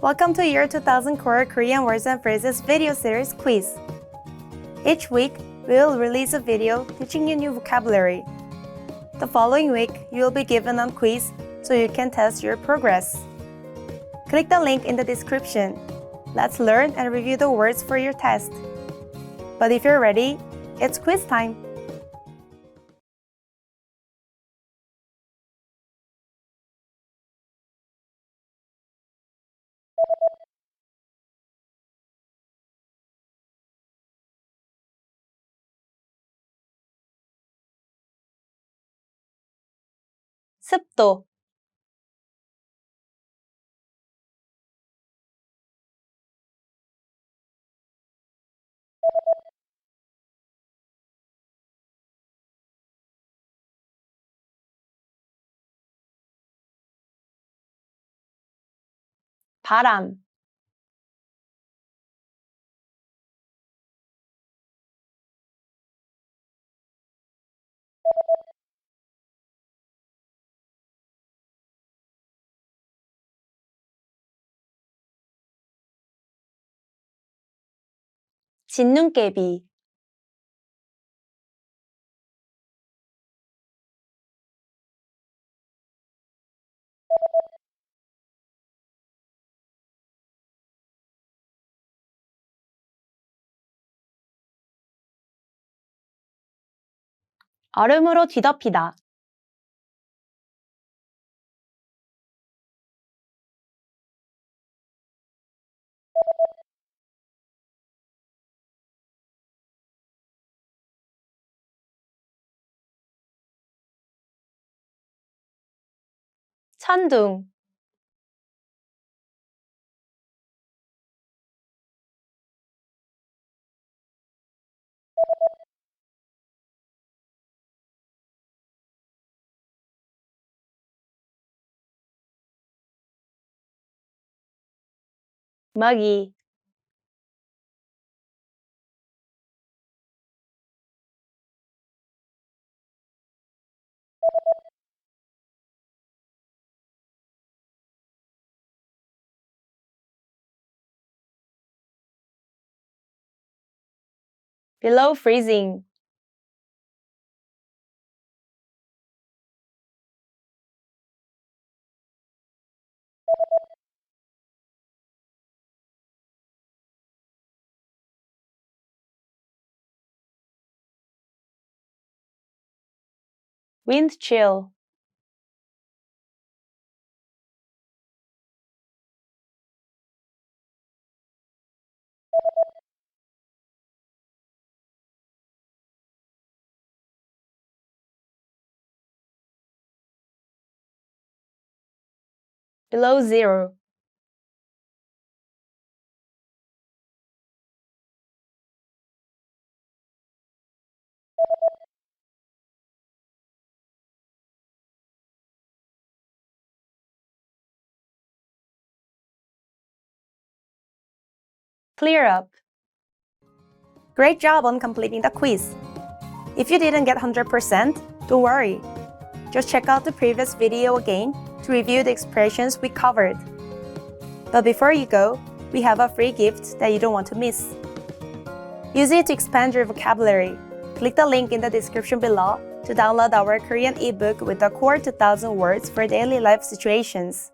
Welcome to Year 2000 Core Korean Words and Phrases video series quiz. Each week, we will release a video teaching you new vocabulary. The following week, you will be given a quiz so you can test your progress. Click the link in the description. Let's learn and review the words for your test. But if you're ready, it's quiz time! 습도 바람 진눈깨비 얼음으로 뒤덮이다 천둥 먹이 below freezing wind chill below zero clear up. Great job on completing the quiz. If you didn't get 100%, don't worry. Just check out the previous video again to review the expressions we covered. But before you go, we have a free gift that you don't want to miss. Use it to expand your vocabulary. Click the link in the description below to download our Korean ebook with the core 2000 words for daily life situations.